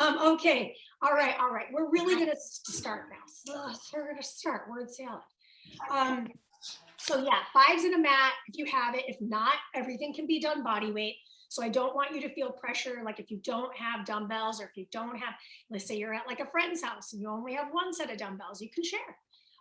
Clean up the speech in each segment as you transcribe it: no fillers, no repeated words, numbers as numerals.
Okay, all right, all right. We're really gonna start now. We're gonna start word salad. Um, so yeah, fives in a mat if you have it. If not, everything can be done body weight. So I don't want you to feel pressure. Like if you don't have dumbbells or if you don't have, let's say you're at like a friend's house and you only have one set of dumbbells, you can share.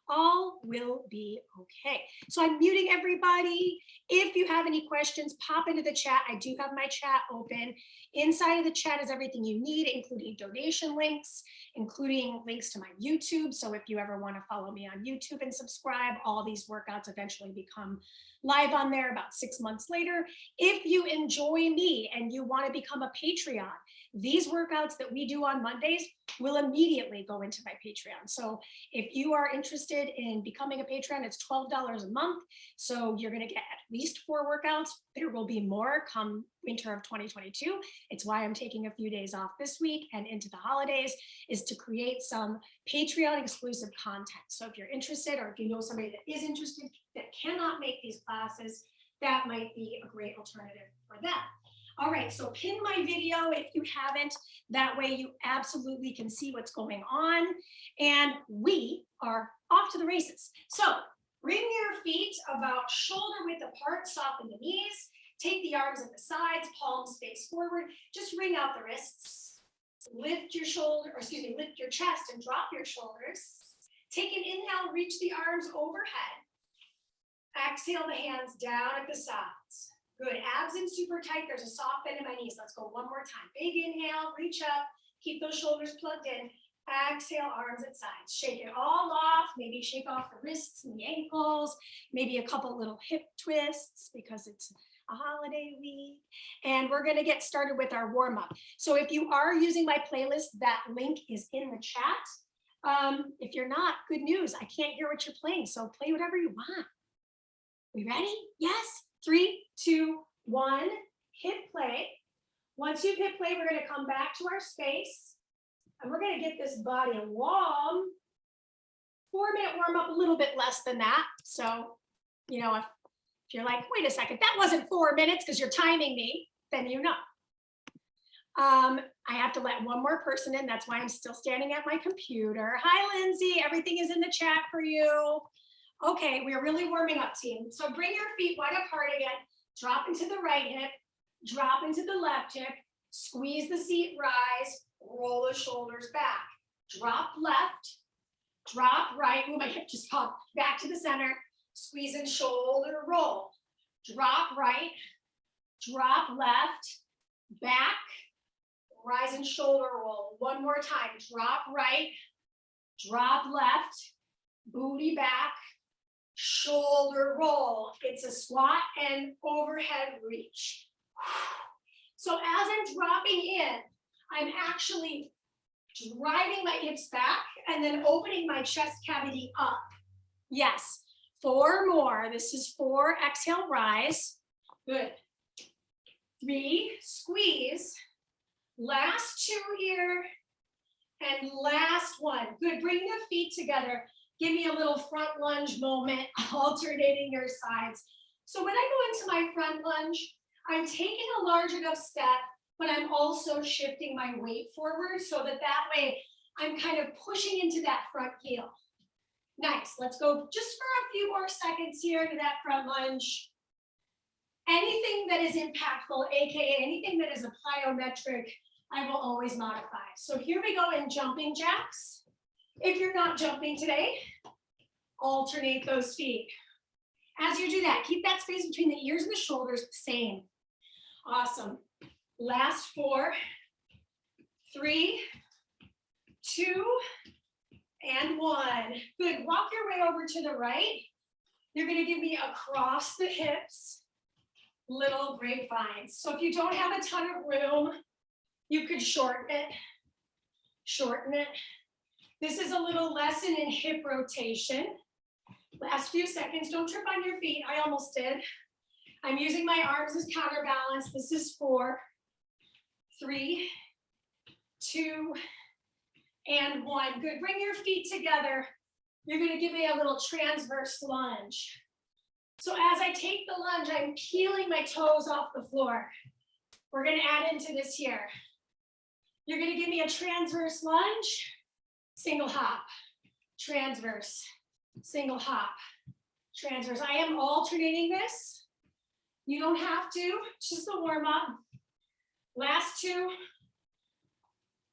All will be okay. So I'm muting everybody. If you have any questions, pop into the chat. I do have my chat open. Inside of the chat is everything you need, including donation links, including links to my YouTube. So if you ever want to follow me on YouTube and subscribe, all these workouts eventually become live on there about 6 months later. If you enjoy me and you want to become a Patreon, these workouts that we do on Mondays will immediately go into my Patreon. So if you are interested in becoming a patron, it's $12 a month. So you're going to get at least 4 workouts. There will be more come winter of 2022. It's why I'm taking a few days off this week and into the holidays, is to create some Patreon exclusive content. So if you're interested, or if you know somebody that is interested that cannot make these classes, that might be a great alternative for them. All right, so pin my video if you haven't. That way you absolutely can see what's going on. And we are off to the races. So bring your feet about shoulder width apart, soften the knees, take the arms at the sides, palms face forward, just wring out the wrists. Lift your shoulder, or excuse me, lift your chest and drop your shoulders. Take an inhale, reach the arms overhead. Exhale the hands down at the sides. Good, abs in super tight. There's a soft bend in my knees. Let's go one more time. Big inhale, reach up, keep those shoulders plugged in. Exhale, arms at sides. Shake it all off. Maybe shake off the wrists and the ankles. Maybe a couple little hip twists because it's a holiday week. And we're going to get started with our warm up. So if you are using my playlist, that link is in the chat. If you're not, good news. I can't hear what you're playing. So play whatever you want. We ready? Yes. 3, 2, 1, hit play. Once you've hit play, we're going to come back to our space and we're going to get this body warm. 4-minute warm up, a little bit less than that. So, you know, if you're like, wait a second, that wasn't 4 minutes because you're timing me, then you know. I have to let one more person in. That's why I'm still standing at my computer. Hi, Lindsay. Everything is in the chat for you. Okay, we're really warming up, team. So bring your feet wide apart again. Drop into the right hip. Drop into the left hip. Squeeze the seat, rise. Roll the shoulders back. Drop left. Drop right. Ooh, my hip just popped. Back to the center. Squeeze and shoulder roll. Drop right. Drop left. Back. Rise and shoulder roll. One more time. Drop right. Drop left. Booty back. Shoulder roll. It's a squat and overhead reach. So as I'm dropping in, I'm actually driving my hips back and then opening my chest cavity up. Yes, 4 more. This is 4. Exhale, rise. Good. 3, squeeze. Last 2 here. And last 1. Good. Bring the feet together. Give me a little front lunge moment, alternating your sides. So when I go into my front lunge, I'm taking a large enough step, but I'm also shifting my weight forward so that way I'm kind of pushing into that front heel. Nice. Let's go just for a few more seconds here to that front lunge. Anything that is impactful, aka anything that is a plyometric, I will always modify. So here we go in jumping jacks. If you're not jumping today, alternate those feet. As you do that, keep that space between the ears and the shoulders the same. Awesome. Last 4, 3, 2, and 1. Good. Walk your way over to the right. You're going to give me across the hips, little grapevines. So if you don't have a ton of room, you could shorten it. Shorten it. This is a little lesson in hip rotation. Last few seconds, don't trip on your feet. I almost did. I'm using my arms as counterbalance. This is 4, 3, 2, and 1. Good, bring your feet together. You're gonna give me a little transverse lunge. So as I take the lunge, I'm peeling my toes off the floor. We're gonna add into this here. You're gonna give me a transverse lunge, single hop, transverse, single hop, transverse. I am alternating this. You don't have to, it's just a warm up. Last two,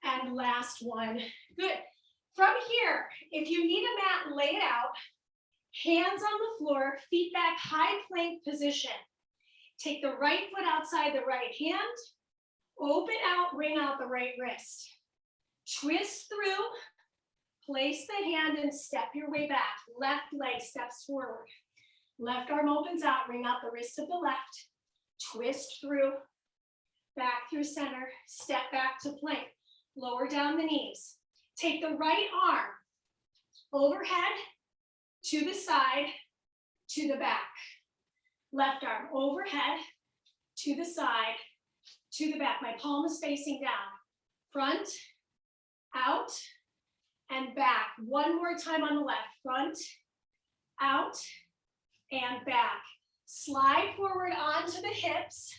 and last one. Good. From here, if you need a mat, lay it out. Hands on the floor, feet back, high plank position. Take the right foot outside the right hand. Open out, ring out the right wrist. Twist through, place the hand and step your way back. Left leg steps forward. Left arm opens out, ring out the wrist of the left. Twist through, back through center, step back to plank. Lower down the knees. Take the right arm overhead, to the side, to the back. Left arm overhead, to the side, to the back. My palm is facing down. Front, out, and back. One more time on the left. Front, out, and back. Slide forward onto the hips.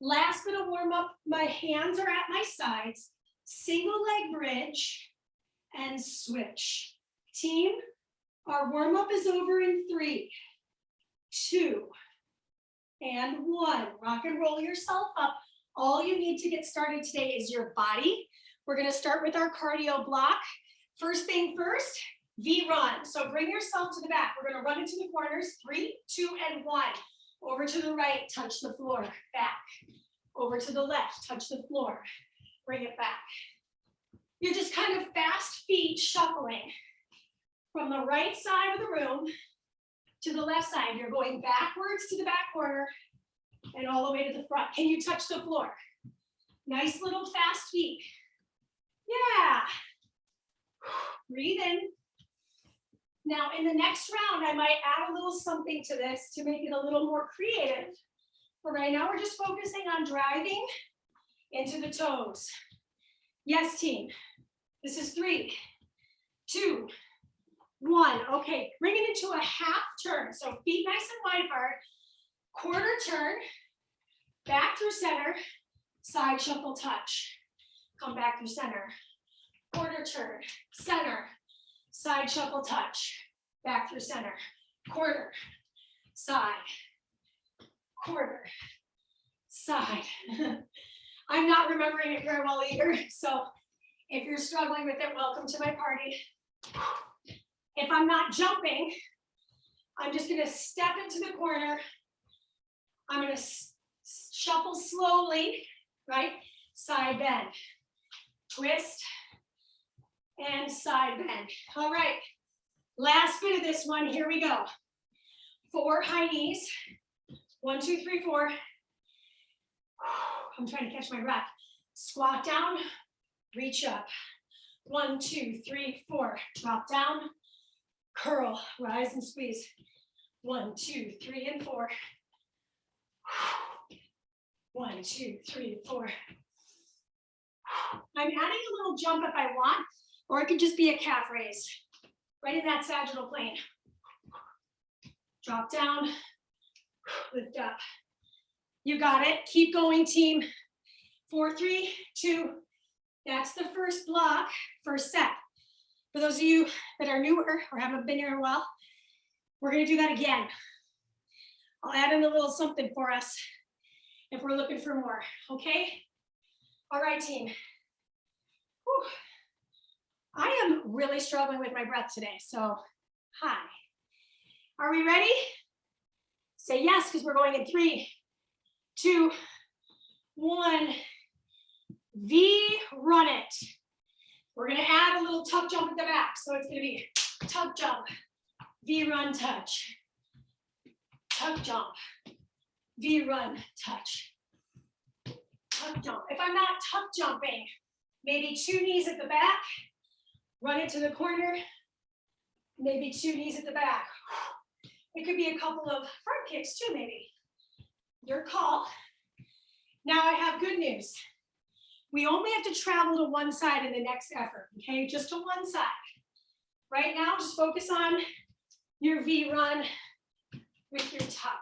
Last bit of warm up, my hands are at my sides. Single leg bridge and switch. Team, our warm up is over in 3, 2, and 1. Rock and roll yourself up. All you need to get started today is your body. We're gonna start with our cardio block. First thing first, V run. So bring yourself to the back. We're gonna run into the corners, 3, 2, and 1. Over to the right, touch the floor, back. Over to the left, touch the floor, bring it back. You're just kind of fast feet shuffling from the right side of the room to the left side. You're going backwards to the back corner and all the way to the front. Can you touch the floor? Nice little fast feet. Yeah. Breathe in. Now in the next round, I might add a little something to this to make it a little more creative. But right now we're just focusing on driving into the toes. Yes, team. This is 3, 2, 1. Okay, bring it into a half turn. So feet nice and wide apart. Quarter turn, back through center, side shuffle touch. Come back through center. Quarter turn, center, side shuffle touch. Back through center. Quarter, side, quarter, side. I'm not remembering it very well either, so if you're struggling with it, welcome to my party. If I'm not jumping, I'm just gonna step into the corner. I'm gonna shuffle slowly, right? Side bend, twist, and side bend. All right, last bit of this one, here we go. 4 high knees, 1, 2, 3, 4. I'm trying to catch my breath. Squat down, reach up. 1, 2, 3, 4. Drop down, curl, rise and squeeze. 1, 2, 3, and 4. 1, 2, 3, 4. I'm adding a little jump if I want, or it could just be a calf raise. Right in that sagittal plane. Drop down, lift up. You got it. Keep going, team. 4, 3, 2. That's the first block, first set. For those of you that are newer or haven't been here in a while, we're going to do that again. I'll add in a little something for us if we're looking for more, okay? All right, team. Whew. I am really struggling with my breath today, so hi. Are we ready? Say yes, because we're going in 3, 2, 1. V, run it. We're gonna add a little tuck jump at the back. So it's gonna be tuck jump, V run touch, tuck jump, V run touch, tuck jump. If I'm not tuck jumping, maybe 2 knees at the back, run it to the corner, maybe 2 knees at the back. It could be a couple of front kicks too, maybe. Your call. Now I have good news. We only have to travel to one side in the next effort, okay? Just to one side. Right now, just focus on your V run with your tuck.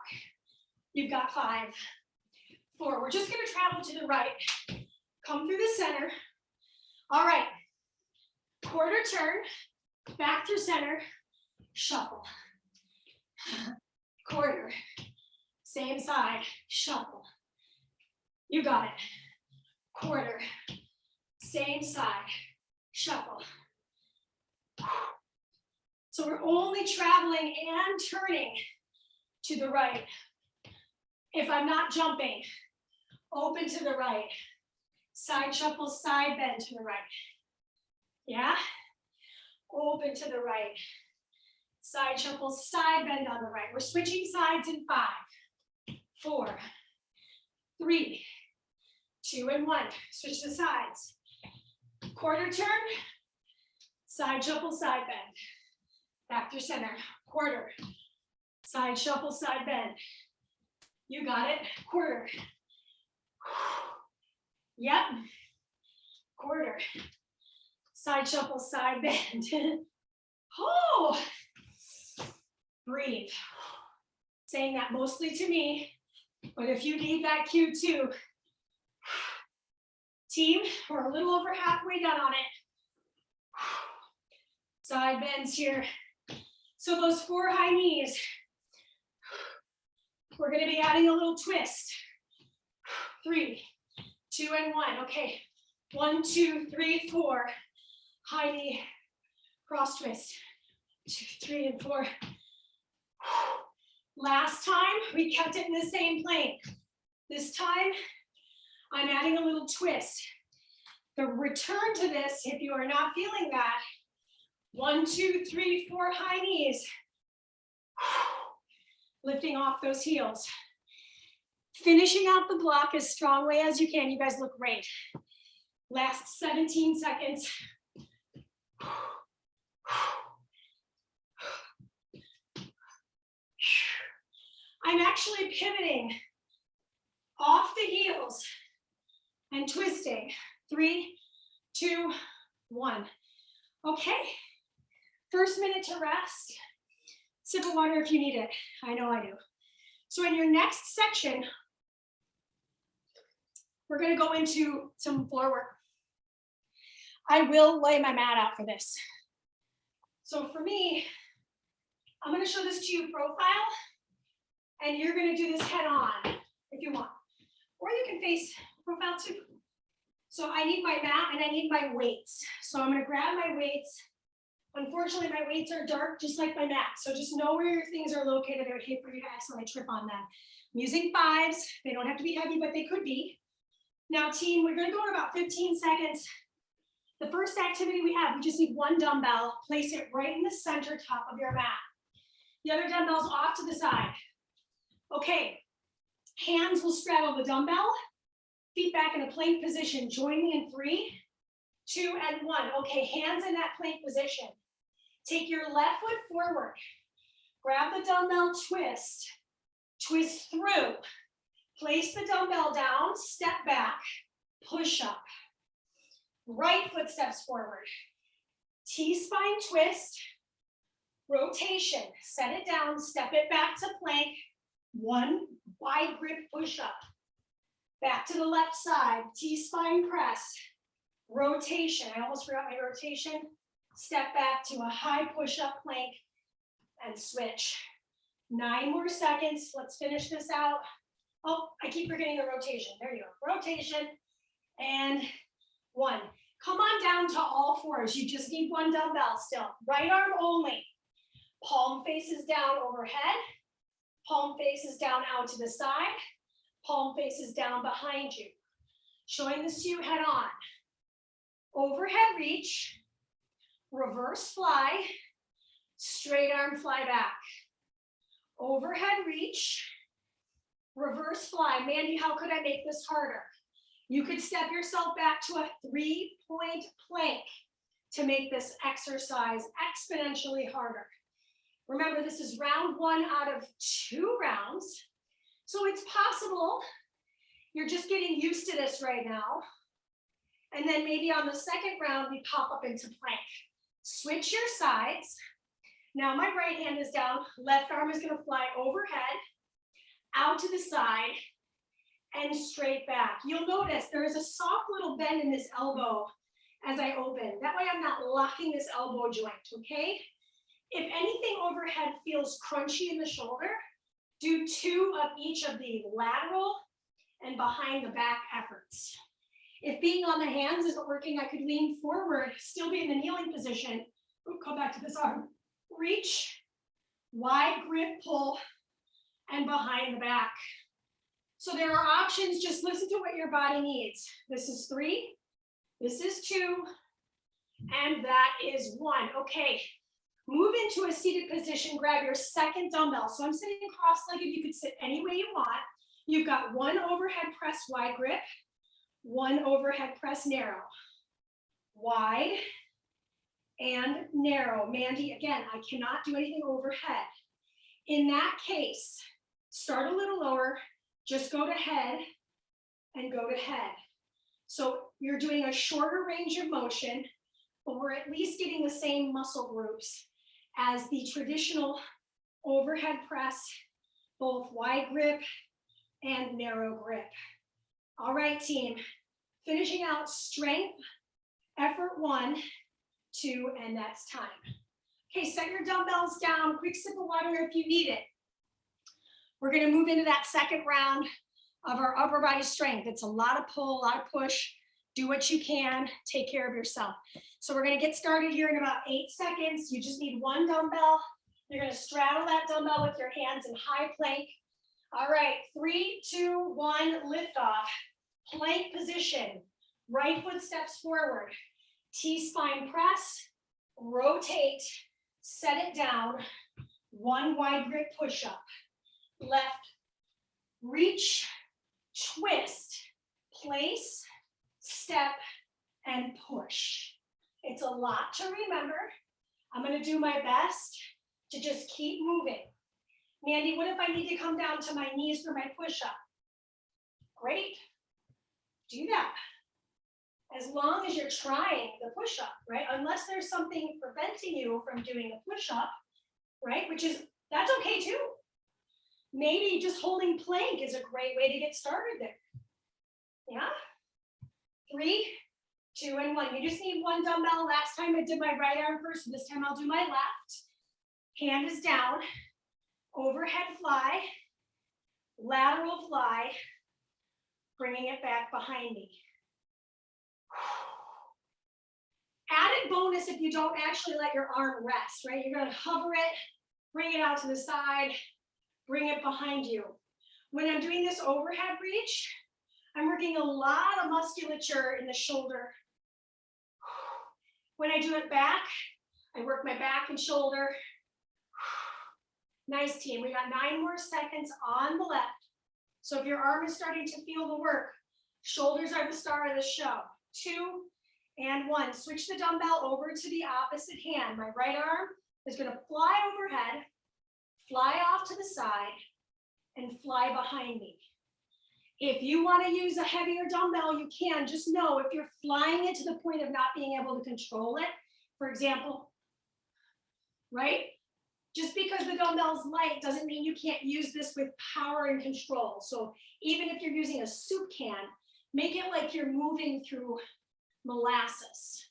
You've got 5, 4. We're just gonna travel to the right. Come through the center. All right. Quarter turn, back through center, shuffle. Quarter, same side, shuffle. You got it. Quarter, same side, shuffle. So we're only traveling and turning to the right. If I'm not jumping, open to the right. Side shuffle, side bend to the right. Yeah? Open to the right. Side shuffle, side bend on the right. We're switching sides in 5, 4, 3, 2, and 1. Switch the sides. Quarter turn, side shuffle, side bend. Back through center. Quarter, side shuffle, side bend. You got it. Quarter. Yep. Quarter. Side shuffle, side bend. Oh, breathe. Saying that mostly to me, but if you need that cue too. Team, we're a little over halfway done on it. Side bends here. So those 4 high knees, we're going to be adding a little twist. 3, 2, and 1. Okay. 1, 2, 3, 4. High knee, cross twist. 2, 3, and 4. Last time, we kept it in the same plane. This time, I'm adding a little twist. The return to this, if you are not feeling that, 1, 2, 3, 4 high knees. Lifting off those heels. Finishing out the block as strong way as you can. You guys look great. Last 17 seconds. I'm actually pivoting off the heels and twisting. 3, 2, 1. Okay. First minute to rest. Sip of water if you need it. I know I do. So in your next section, we're going to go into some floor work. I will lay my mat out for this. So for me, I'm going to show this to you profile, and you're going to do this head on if you want. Or you can face profile too. So I need my mat and I need my weights. So I'm going to grab my weights. Unfortunately, my weights are dark, just like my mat. So just know where your things are located. I would hate for you to accidentally trip on them. I'm using 5s. They don't have to be heavy, but they could be. Now, team, we're going to go in about 15 seconds. The first activity we have, we just need 1 dumbbell. Place it right in the center top of your mat. The other dumbbell's off to the side. Okay, hands will straddle the dumbbell. Feet back in a plank position. Join me in 3, 2, and 1. Okay, hands in that plank position. Take your left foot forward. Grab the dumbbell, twist. Twist through. Place the dumbbell down, step back, push up. Right foot steps forward. T-spine twist. Rotation. Set it down, step it back to plank. 1 wide grip push up. Back to the left side, T-spine press. Rotation, I almost forgot my rotation. Step back to a high push-up plank and switch. 9 more seconds, let's finish this out. Oh, I keep forgetting the rotation, there you go. Rotation, and 1. Come on down to all 4s, you just need 1 dumbbell still. Right arm only. Palm faces down overhead. Palm faces down out to the side. Palm faces down behind you. Showing this to you head on. Overhead reach, reverse fly, straight arm fly back. Overhead reach, reverse fly. Mandy, how could I make this harder? You could step yourself back to a 3-point plank to make this exercise exponentially harder. Remember, this is round 1 out of 2 rounds. So it's possible you're just getting used to this right now. And then maybe on the second round, we pop up into plank. Switch your sides. Now my right hand is down. Left arm is going to fly overhead, out to the side, and straight back. You'll notice there is a soft little bend in this elbow as I open. That way I'm not locking this elbow joint, okay? If anything overhead feels crunchy in the shoulder, do 2 of each of the lateral and behind the back efforts. If being on the hands isn't working, I could lean forward, still be in the kneeling position. Ooh, come back to this arm. Reach, wide grip, pull, and behind the back. So there are options, just listen to what your body needs. This is 3, this is 2, and that is 1. Okay, move into a seated position, grab your second dumbbell. So I'm sitting cross-legged, you could sit any way you want. You've got 1 overhead press wide grip, 1 overhead press narrow. Wide and narrow. Mandy, again, I cannot do anything overhead. In that case, start a little lower, just go to head and go to head. So you're doing a shorter range of motion, but we're at least getting the same muscle groups as the traditional overhead press, both wide grip and narrow grip. All right, team, finishing out strength, effort 1, 2, and that's time. Okay, set your dumbbells down, quick sip of water if you need it. We're gonna move into that second round of our upper body strength. It's a lot of pull, a lot of push. Do what you can, take care of yourself. So we're gonna get started here in about 8 seconds. You just need 1 dumbbell. You're gonna straddle that dumbbell with your hands in high plank. All right, 3, 2, 1, lift off. Plank position, right foot steps forward. T-spine press, rotate, set it down. 1 wide grip push-up. Left, reach, twist, place, step, and push. It's a lot to remember. I'm gonna do my best to just keep moving. Mandy, what if I need to come down to my knees for my push-up? Great, do that. As long as you're trying the push-up, right? Unless there's something preventing you from doing a push-up, right? Which is, that's okay too. Maybe just holding plank is a great way to get started there. Yeah? 3, 2, and 1. You just need 1 dumbbell. Last time I did my right arm first, so this time I'll do my left. Hand is down, overhead fly, lateral fly, bringing it back behind me. Added bonus if you don't actually let your arm rest, right? You're gonna hover it, bring it out to the side, bring it behind you. When I'm doing this overhead reach, I'm working a lot of musculature in the shoulder. When I do it back, I work my back and shoulder. Nice, team. We got 9 more seconds on the left. So if your arm is starting to feel the work, shoulders are the star of the show. 2 and 1. Switch the dumbbell over to the opposite hand. My right arm is going to fly overhead, fly off to the side, and fly behind me. If you want to use a heavier dumbbell, you can. Just know if you're flying it to the point of not being able to control it, for example, right? Just because the dumbbell's light doesn't mean you can't use this with power and control. So even if you're using a soup can, make it like you're moving through molasses.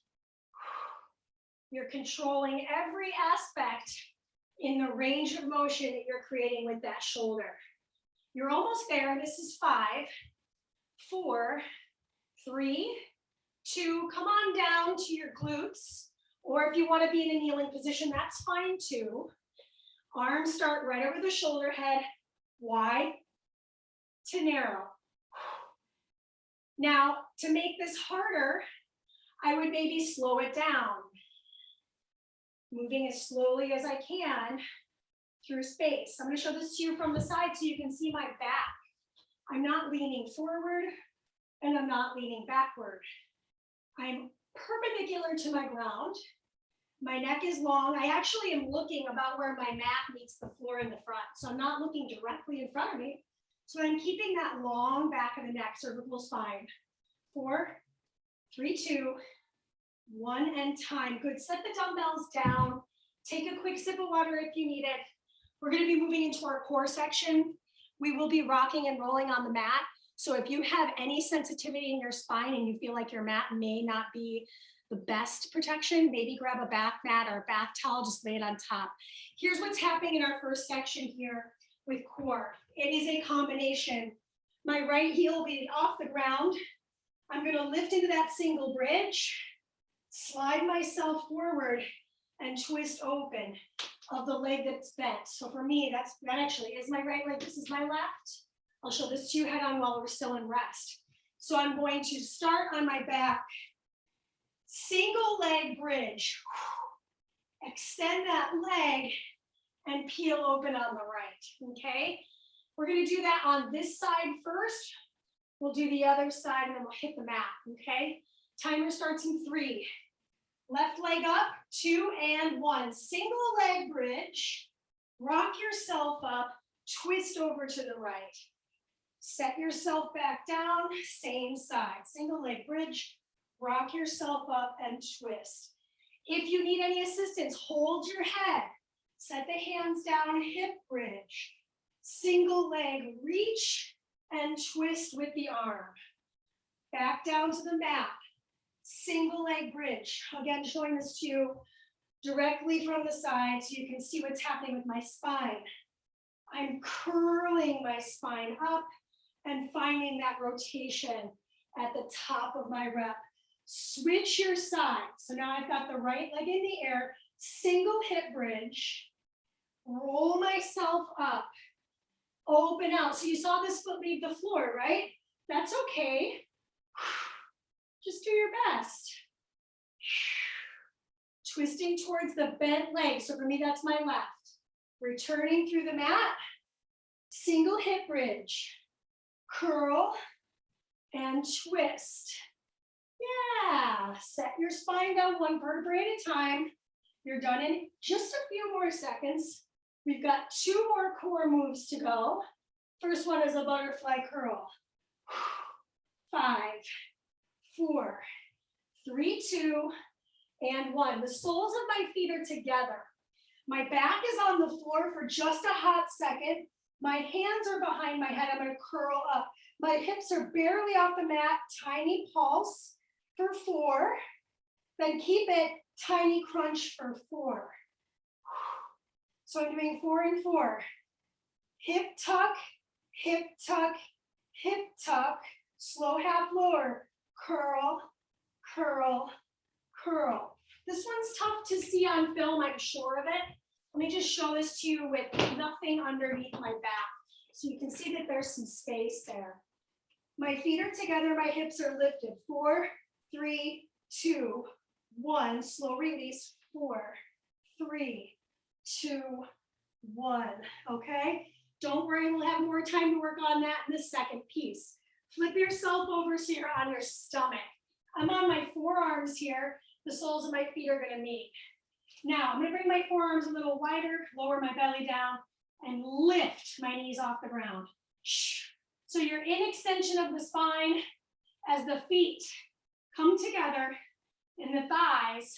You're controlling every aspect in the range of motion that you're creating with that shoulder. You're almost there. This is 5, 4, 3, 2. Come on down to your glutes. Or if you want to be in a kneeling position, that's fine too. Arms start right over the shoulder head, wide to narrow. Now, to make this harder, I would maybe slow it down. Moving as slowly as I can through space. I'm going to show this to you from the side so you can see my back. I'm not leaning forward and I'm not leaning backward. I'm perpendicular to my ground. My neck is long. I actually am looking about where my mat meets the floor in the front. So I'm not looking directly in front of me. So I'm keeping that long back of the neck, cervical spine. 4, 3, 2, 1, and time. Good. Set the dumbbells down. Take a quick sip of water if you need it. We're going to be moving into our core section. We will be rocking and rolling on the mat. So if you have any sensitivity in your spine and you feel like your mat may not be the best protection, maybe grab a bath mat or a bath towel, just lay it on top. Here's what's happening in our first section here with core. It is a combination. My right heel will be off the ground. I'm going to lift into that single bridge, slide myself forward, and twist open of the leg that's bent. So for me, that actually is my right leg. This is my left. I'll show this to you head on while we're still in rest. So I'm going to start on my back, single leg bridge. Extend that leg and peel open on the right, okay? We're gonna do that on this side first. We'll do the other side and then we'll hit the mat, okay? Timer starts in 3. Left leg up, 2 and 1. Single leg bridge, rock yourself up, twist over to the right. Set yourself back down, same side. Single leg bridge, rock yourself up and twist. If you need any assistance, hold your head. Set the hands down, hip bridge. Single leg, reach and twist with the arm. Back down to the mat. Single leg bridge. Again, showing this to you directly from the side so you can see what's happening with my spine. I'm curling my spine up and finding that rotation at the top of my rep. Switch your side. So now I've got the right leg in the air, single hip bridge, roll myself up, open out. So you saw this foot leave the floor, right? That's okay. Just do your best. Twisting towards the bent leg. So for me, that's my left. Returning through the mat, single hip bridge, curl and twist. Yeah, set your spine down one vertebrae at a time. You're done in just a few more seconds. We've got 2 more core moves to go. First one is a butterfly curl. 5, 4, 3, 2, and 1. The soles of my feet are together. My back is on the floor for just a hot second. My hands are behind my head. I'm going to curl up. My hips are barely off the mat. Tiny pulse for 4. Then keep it. Tiny crunch for 4. So I'm doing 4 and 4. Hip tuck, hip tuck, hip tuck. Slow half lower. Curl, curl, curl. This one's tough to see on film, I'm sure of it. Let me just show this to you with nothing underneath my back. So you can see that there's some space there. My feet are together, my hips are lifted. 4, 3, 2, 1. Slow release. 4, 3, 2, 1. Okay? Don't worry, we'll have more time to work on that in the second piece. Flip yourself over so you're on your stomach. I'm on my forearms here. The soles of my feet are going to meet. Now, I'm going to bring my forearms a little wider, lower my belly down, and lift my knees off the ground. So you're in extension of the spine as the feet come together and the thighs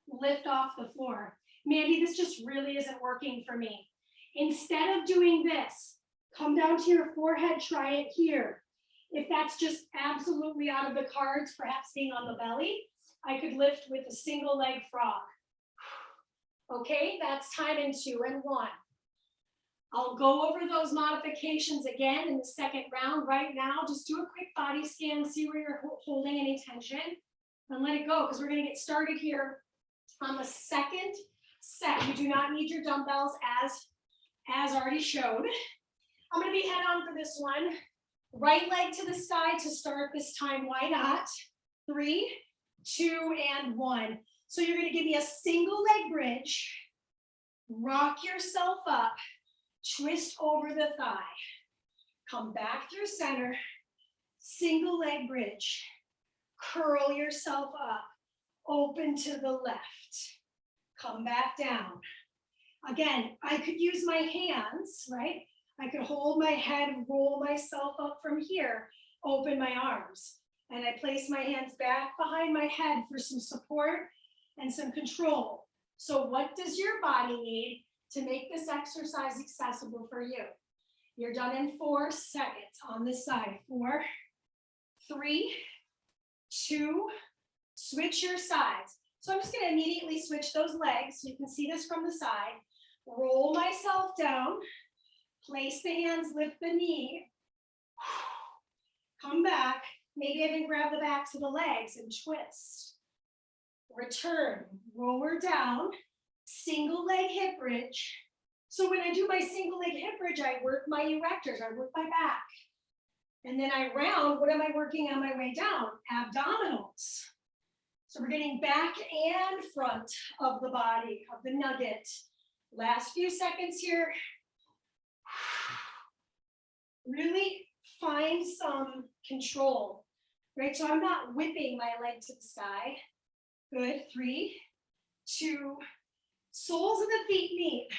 lift off the floor. Mandy, this just really isn't working for me. Instead of doing this, come down to your forehead, try it here. If that's just absolutely out of the cards, perhaps being on the belly, I could lift with a single leg frog. Okay, that's time in 2 and 1. I'll go over those modifications again in the second round. Right now, just do a quick body scan, see where you're holding any tension, and let it go, because we're going to get started here on the second set. You do not need your dumbbells as already showed. I'm going to be head on for this one. Right leg to the side to start this time. Why not? 3, 2, and 1. So you're going to give me a single leg bridge. Rock yourself up. Twist over the thigh. Come back through center. Single leg bridge. Curl yourself up. Open to the left. Come back down. Again, I could use my hands, right? I could hold my head, roll myself up from here, open my arms. And I place my hands back behind my head for some support and some control. So what does your body need to make this exercise accessible for you? You're done in 4 seconds on this side. 4, 3, 2, Switch your sides. So I'm just going to immediately switch those legs. You can see this from the side. Roll myself down. Place the hands, lift the knee. Come back. Maybe even grab the backs of the legs and twist. Return, roller down, single leg hip bridge. So when I do my single leg hip bridge, I work my erectors, I work my back. And then I round, what am I working on my way down? Abdominals. So we're getting back and front of the body, of the nugget. Last few seconds here. Really find some control, right? So I'm not whipping my leg to the sky. Good, 3, 2, soles of the feet meet.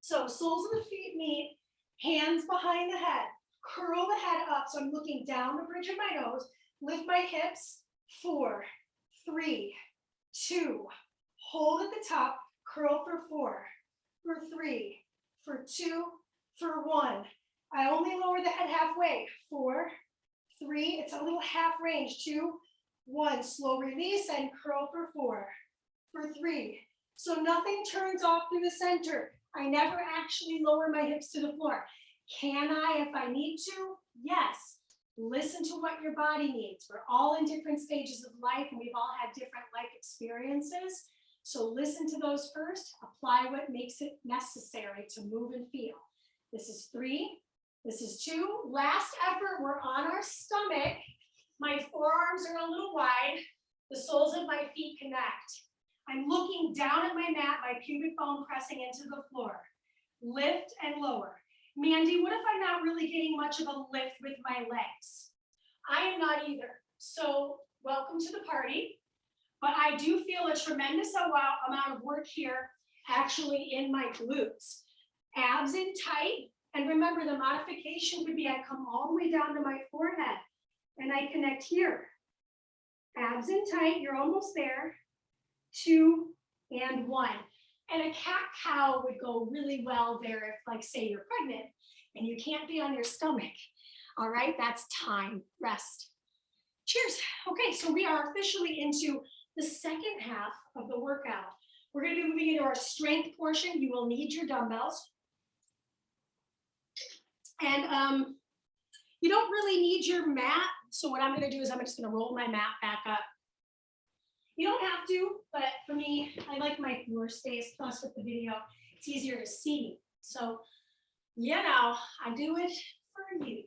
So soles of the feet meet, hands behind the head. Curl the head up, so I'm looking down the bridge of my nose. Lift my hips, 4, 3, 2. Hold at the top, curl for 4, for 3, for 2, for 1. I only lower the head halfway. 4, 3, it's a little half range. 2, 1, slow release and curl for 4, for 3. So nothing turns off through the center. I never actually lower my hips to the floor. Can I if I need to? Yes. Listen to what your body needs. We're all in different stages of life and we've all had different life experiences. So listen to those first. Apply what makes it necessary to move and feel. This is 3. This is 2. Last effort, we're on our stomach. My forearms are a little wide. The soles of my feet connect. I'm looking down at my mat, my pubic bone pressing into the floor. Lift and lower. Mandy, what if I'm not really getting much of a lift with my legs? I am not either. So welcome to the party. But I do feel a tremendous amount of work here actually in my glutes. Abs in tight. And remember, the modification could be I come all the way down to my forehead and I connect here. Abs in tight, you're almost there. 2 and 1. And a cat-cow would go really well there if, like, say you're pregnant and you can't be on your stomach. All right, that's time, rest. Cheers. Okay, so we are officially into the second half of the workout. We're going to be moving into our strength portion. You will need your dumbbells. And you don't really need your mat. So what I'm going to do is I'm just going to roll my mat back up. You don't have to, but for me, I like my floor space. Plus with the video, it's easier to see. So, you know, I do it for you.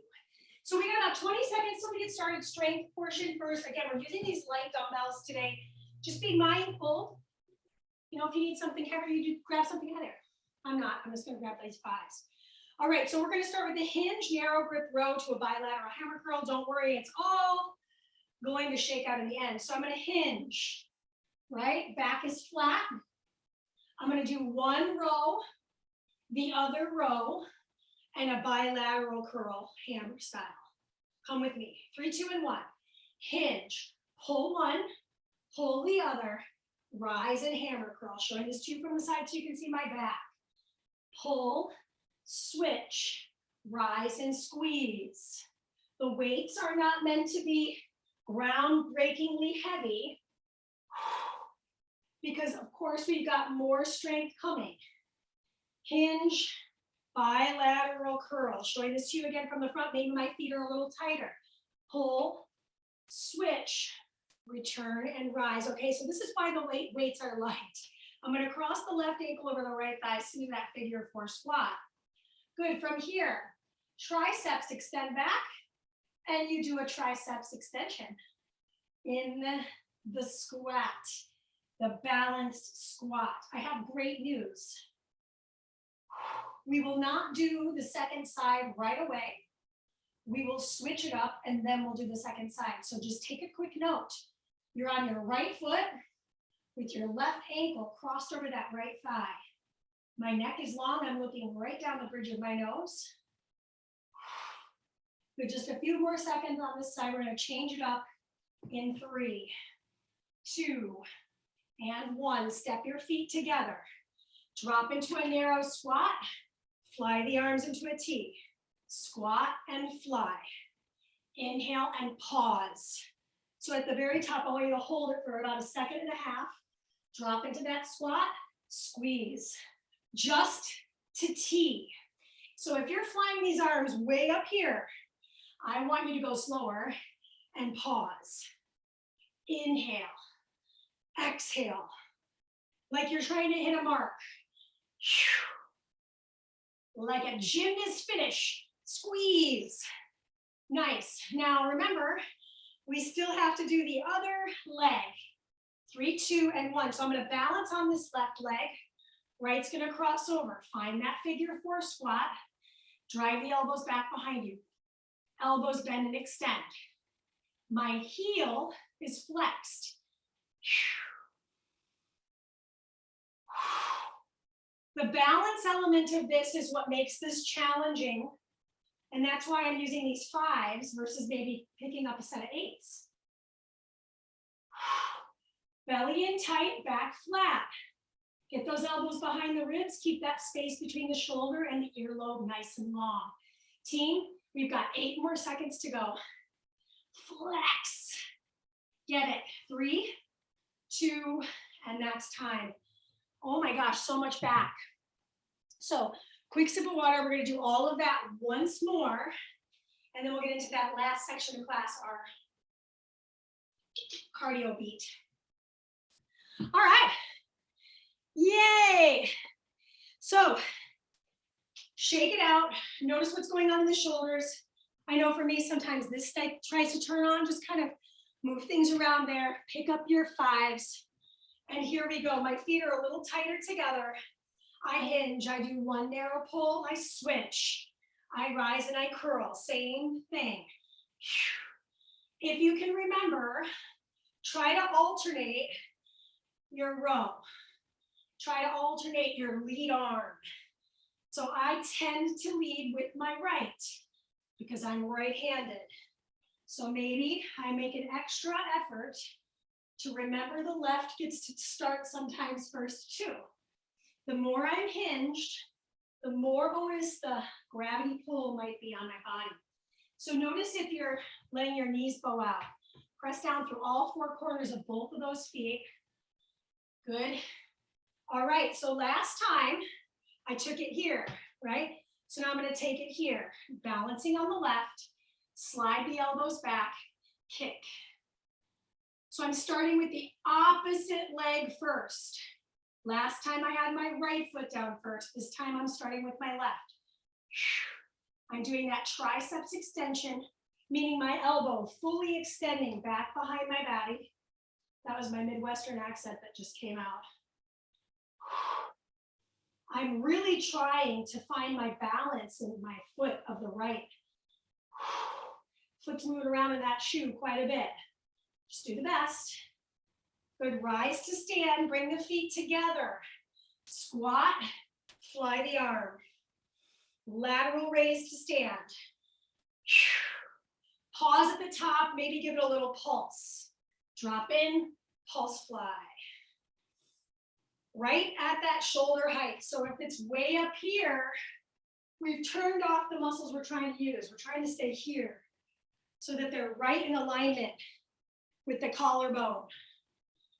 So we got about 20 seconds till we get started. Strength portion first. Again, we're using these light dumbbells today. Just be mindful. You know, if you need something heavier, you do grab something heavier. I'm not. I'm just going to grab these 5s. All right, so we're going to start with a hinge, narrow grip row to a bilateral hammer curl. Don't worry, it's all going to shake out in the end. So I'm going to hinge, right? Back is flat. I'm going to do one row, the other row, and a bilateral curl, hammer style. Come with me. 3, 2, and 1. Hinge, pull one, pull the other, rise and hammer curl. Showing this to you from the side so you can see my back. Pull, switch, rise and squeeze. The weights are not meant to be groundbreakingly heavy because of course we've got more strength coming. Hinge, bilateral curl. Showing this to you again from the front. Maybe my feet are a little tighter. Pull, switch, return and rise. Okay, so this is why the weights are light. I'm going to cross the left ankle over the right thigh, see that figure 4 squat. Good. From here, triceps extend back, and you do a triceps extension in the squat, the balanced squat. I have great news. We will not do the second side right away. We will switch it up, and then we'll do the second side. So just take a quick note. You're on your right foot with your left ankle crossed over that right thigh. My neck is long. I'm looking right down the bridge of my nose. With just a few more seconds on this side, we're going to change it up in 3, 2, and 1. Step your feet together. Drop into a narrow squat. Fly the arms into a T. Squat and fly. Inhale and pause. So at the very top, I want you to hold it for about 1.5 seconds. Drop into that squat, squeeze, just to T. So if you're flying these arms way up here, I want you to go slower and pause. Inhale, exhale, like you're trying to hit a mark. Like a gymnast finish, squeeze. Nice. Now remember, we still have to do the other leg. 3, 2, and 1. So I'm going to balance on this left leg. Right's going to cross over. Find that figure 4 squat. Drive the elbows back behind you. Elbows bend and extend. My heel is flexed. The balance element of this is what makes this challenging. And that's why I'm using these 5s versus maybe picking up a set of 8s. Belly in tight, back flat. Get those elbows behind the ribs. Keep that space between the shoulder and the earlobe nice and long. Team, we've got 8 more seconds to go. Flex. Get it. 3, 2, and that's time. Oh my gosh, so much back. So quick sip of water. We're going to do all of that once more. And then we'll get into that last section of class, our cardio beat. All right. Yay. So shake it out. Notice what's going on in the shoulders. I know for me, sometimes this side tries to turn on. Just kind of move things around there. Pick up your 5s. And here we go. My feet are a little tighter together. I hinge. I do 1 narrow pull. I switch. I rise and I curl. Same thing. If you can remember, try to alternate your row. Try to alternate your lead arm. So I tend to lead with my right because I'm right-handed. So maybe I make an extra effort to remember the left gets to start sometimes first too. The more I'm hinged, the more bonus the gravity pull might be on my body. So notice if you're letting your knees bow out. Press down through all 4 corners of both of those feet. Good. All right, so last time I took it here, right? So now I'm going to take it here. Balancing on the left, slide the elbows back, kick. So I'm starting with the opposite leg first. Last time I had my right foot down first. This time I'm starting with my left. I'm doing that triceps extension, meaning my elbow fully extending back behind my body. That was my Midwestern accent that just came out. I'm really trying to find my balance in my foot of the right. Foot's moving around in that shoe quite a bit. Just do the best. Good, rise to stand, bring the feet together. Squat, fly the arm. Lateral raise to stand. Pause at the top, maybe give it a little pulse. Drop in, pulse fly. Right at that shoulder height. So if it's way up here, we've turned off the muscles we're trying to use. We're trying to stay here so that they're right in alignment with the collarbone.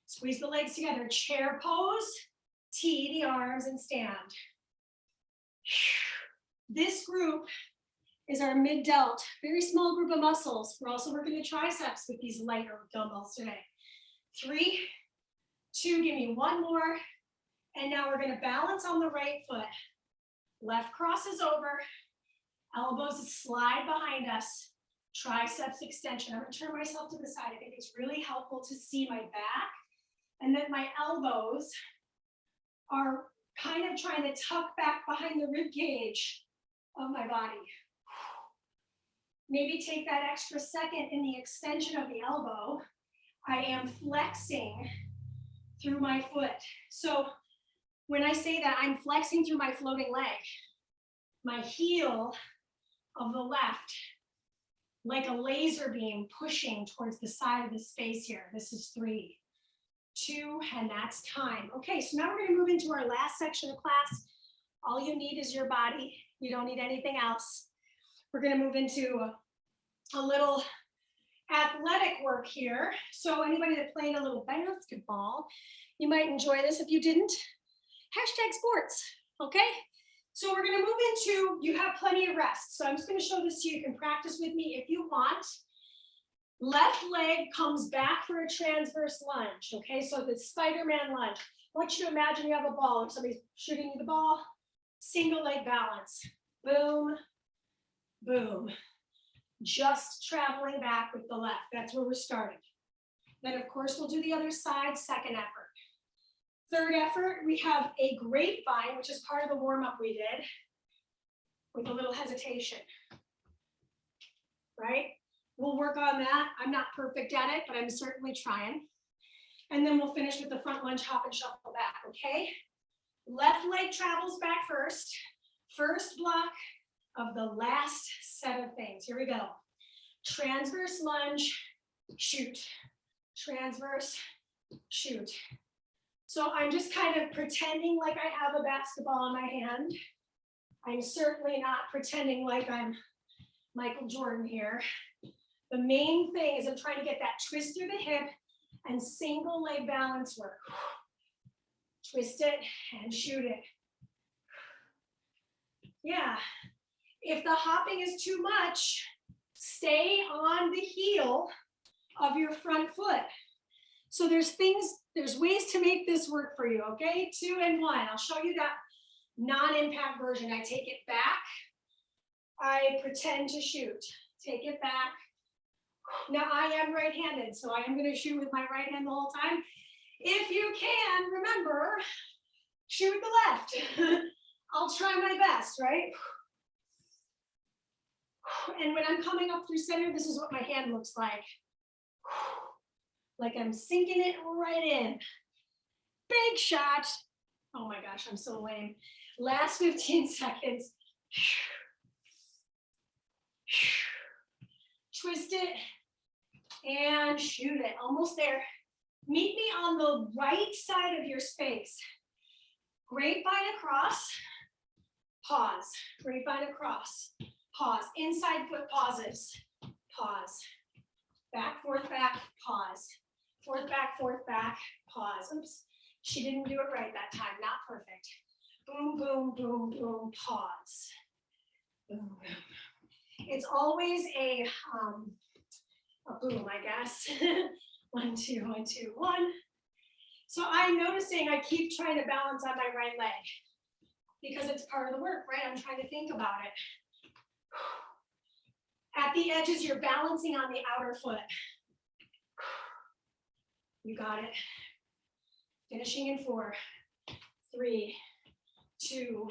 Squeeze the legs together, chair pose, T the arms and stand. This group is our mid delt, very small group of muscles. We're also working the triceps with these lighter dumbbells today. 3, 2, give me 1 more. And now we're gonna balance on the right foot. Left crosses over, elbows slide behind us, triceps extension. I'm gonna turn myself to the side. I think it's really helpful to see my back and that my elbows are kind of trying to tuck back behind the rib cage of my body. Maybe take that extra second in the extension of the elbow. I am flexing through my foot. So when I say that, I'm flexing through my floating leg, my heel of the left, like a laser beam pushing towards the side of the space here. This is 3, 2, and that's time. Okay, so now we're gonna move into our last section of class. All you need is your body. You don't need anything else. We're gonna move into a little athletic work here. So anybody that played a little basketball, you might enjoy this. If you didn't, hashtag sports, okay? So we're gonna move into, you have plenty of rest. So I'm just gonna show this to you. You can practice with me if you want. Left leg comes back for a transverse lunge, okay? So the Spider-Man lunge. I want you to imagine you have a ball and somebody's shooting you the ball. Single leg balance. Boom, boom. Just traveling back with the left. That's where we're starting. Then of course we'll do the other side, second effort. Third effort, we have a grapevine, which is part of the warm-up we did with a little hesitation, right? We'll work on that. I'm not perfect at it, but I'm certainly trying. And then we'll finish with the front lunge, hop and shuffle back, okay? Left leg travels back first. First block of the last set of things. Here we go. Transverse lunge, shoot. Transverse, shoot. So I'm just kind of pretending like I have a basketball in my hand. I'm certainly not pretending like I'm Michael Jordan here. The main thing is I'm trying to get that twist through the hip and single leg balance work. Twist it and shoot it. Yeah. If the hopping is too much, stay on the heel of your front foot. So there's ways to make this work for you, okay? 2 and 1. I'll show you that non-impact version. I take it back. I pretend to shoot. Take it back. Now I am right-handed, so I am going to shoot with my right hand the whole time. If you can, remember, shoot with the left. I'll try my best, right? And when I'm coming up through center, this is what my hand looks like. Like I'm sinking it right in. Big shot. Oh my gosh, I'm so lame. Last 15 seconds. Twist it and shoot it. Almost there. Meet me on the right side of your space. Grapevine across. Pause. Grapevine across. Pause. Inside foot pauses. Pause. Back, forth, back, pause. Forth, back, pause. Oops. She didn't do it right that time. Not perfect. Boom, boom, boom, boom, pause. Boom, boom. It's always a boom, I guess. 1, 2, 1, 2, 1. So I'm noticing I keep trying to balance on my right leg because it's part of the work, right? I'm trying to think about it. At the edges, you're balancing on the outer foot. You got it. Finishing in 4, 3, 2,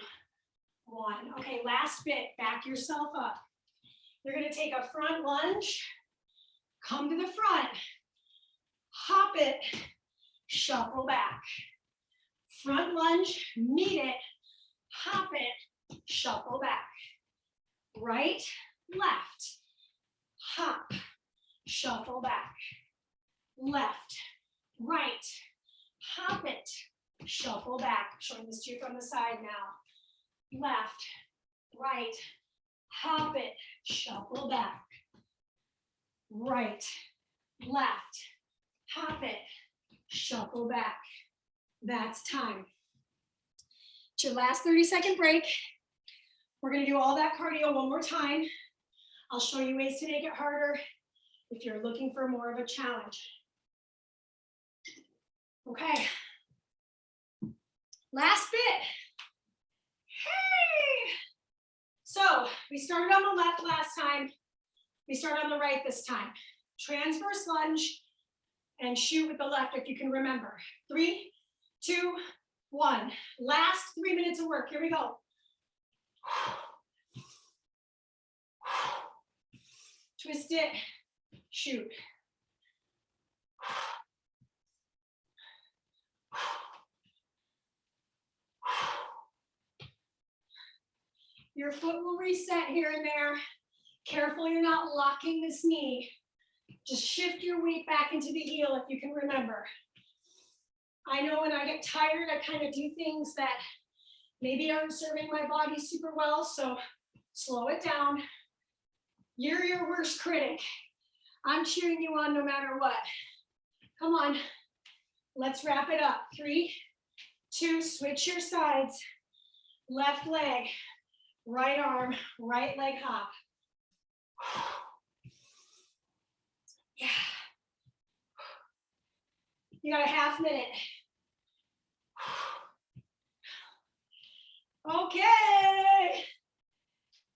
1. Okay, last bit, back yourself up. You're gonna take a front lunge, come to the front, hop it, shuffle back. Front lunge, meet it, hop it, shuffle back. Right, left, hop, shuffle back. Left, right, hop it, shuffle back. I'm showing this to you from the side now. Left, right, hop it, shuffle back. Right, left, hop it, shuffle back. That's time. It's your last 30-second break. We're gonna do all that cardio one more time. I'll show you ways to make it harder if you're looking for more of a challenge. Okay. Last bit. Hey! So we started on the left last time. We start on the right this time. Transverse lunge and shoot with the left if you can remember. 3, 2, 1. Last 3 minutes of work. Here we go. Twist it, shoot. Your foot will reset here and there. Careful you're not locking this knee. Just shift your weight back into the heel if you can remember. I know when I get tired, I kind of do things that maybe aren't serving my body super well, so slow it down. You're your worst critic. I'm cheering you on no matter what. Come on, let's wrap it up. 3, 2, switch your sides. Left leg, right arm, right leg hop. Yeah. You got a half minute. Okay.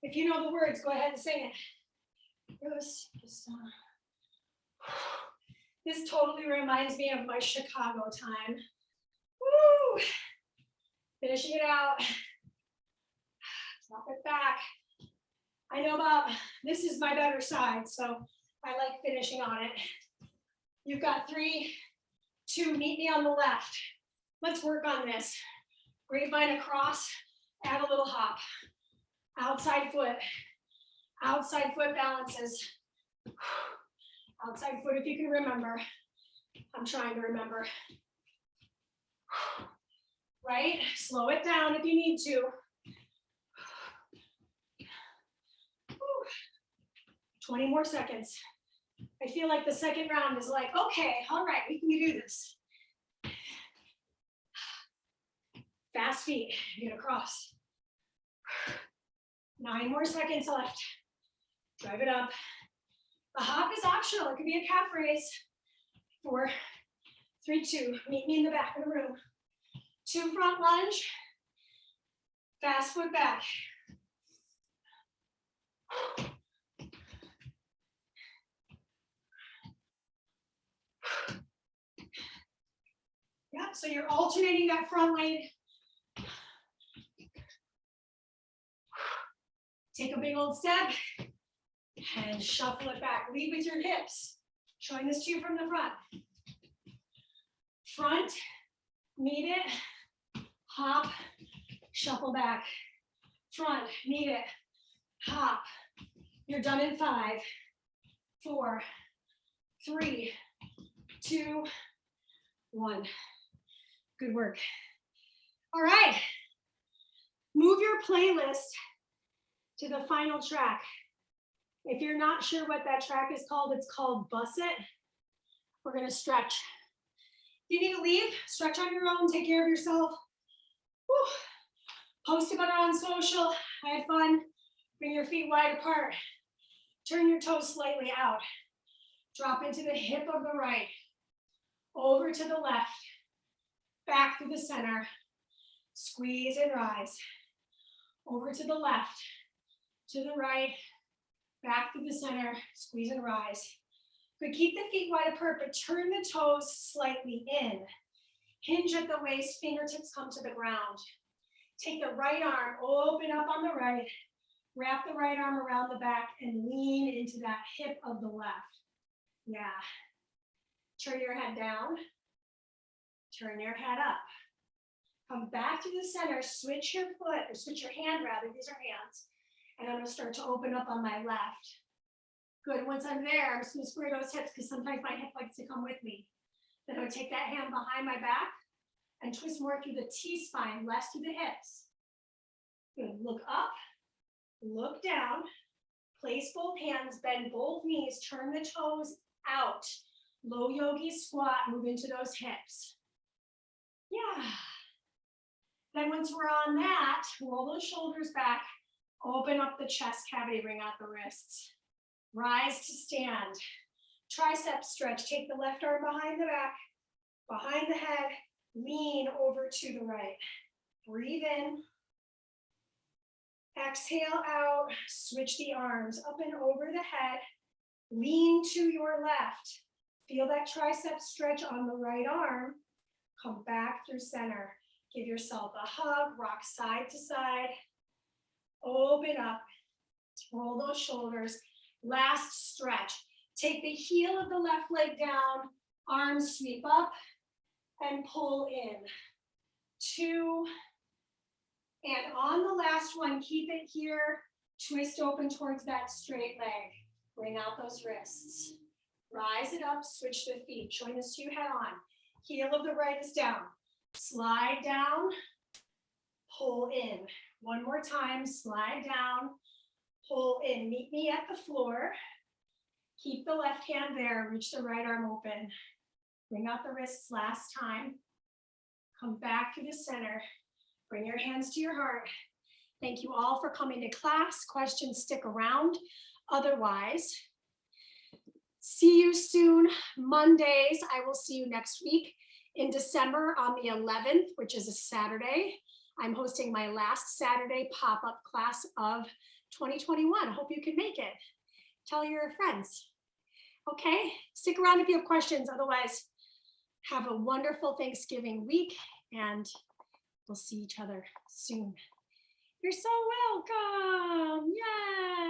If you know the words, go ahead and sing it. This totally reminds me of my Chicago time. Woo! Finishing it out. Drop it back. I know about, this is my better side, so I like finishing on it. You've got 3, 2, meet me on the left. Let's work on this. Grapevine across, add a little hop. Outside foot balances. Outside foot if you can remember. I'm trying to remember. Right, slow it down if you need to. 20 more seconds. I feel like the second round is like, okay, all right, we can do this. Fast feet, get across. 9 more seconds left. Drive it up. The hop is optional. It could be a calf raise. 4, 3, 2. Meet me in the back of the room. 2 front lunge. Fast foot back. Yeah, so you're alternating that front leg. Take a big old step and shuffle it back. Lead with your hips. Showing this to you from the front. Front, meet it, hop, shuffle back. Front, meet it, hop. You're done in 5, 4, 3, 2, 1. Good work. All right. Move your playlist to the final track. If you're not sure what that track is called, it's called Bus It. We're gonna stretch. If you need to leave, stretch on your own, take care of yourself. Whew. Post about it on social. I had fun. Bring your feet wide apart. Turn your toes slightly out. Drop into the hip of the right. Over to the left. Back through the center. Squeeze and rise. Over to the left. To the right. Back through the center. Squeeze and rise. Good, keep the feet wide apart, but turn the toes slightly in. Hinge at the waist, fingertips come to the ground. Take the right arm, open up on the right. Wrap the right arm around the back and lean into that hip of the left. Yeah. Turn your head down. Turn your head up. Come back to the center, switch your foot, or switch your hand rather, these are hands. And I'm gonna start to open up on my left. Good, once I'm there, I'm just gonna square those hips because sometimes my hip likes to come with me. Then I'm gonna take that hand behind my back and twist more through the T-spine, less through the hips. Good, look up, look down, place both hands, bend both knees, turn the toes out. Low yogi squat, move into those hips. Yeah. Then once we're on that, roll those shoulders back, open up the chest cavity, bring out the wrists. Rise to stand. Tricep stretch, take the left arm behind the back, behind the head, lean over to the right. Breathe in. Exhale out, switch the arms up and over the head, lean to your left. Feel that tricep stretch on the right arm. Come back through center. Give yourself a hug, rock side to side. Open up, roll those shoulders. Last stretch. Take the heel of the left leg down, arms sweep up and pull in. 2. And on the last one, keep it here. Twist open towards that straight leg. Bring out those wrists. Rise it up, switch the feet. Showing this to you head on. Heel of the right is down. Slide down, pull in. One more time, slide down, pull in. Meet me at the floor. Keep the left hand there, reach the right arm open. Bring out the wrists last time. Come back to the center. Bring your hands to your heart. Thank you all for coming to class. Questions, stick around. Otherwise, see you soon. Mondays, I will see you next week. In December on the 11th, which is a Saturday, I'm hosting my last Saturday pop-up class of 2021. Hope you can make it. Tell your friends. Okay, stick around if you have questions. Otherwise, have a wonderful Thanksgiving week and we'll see each other soon. You're so welcome. Yay.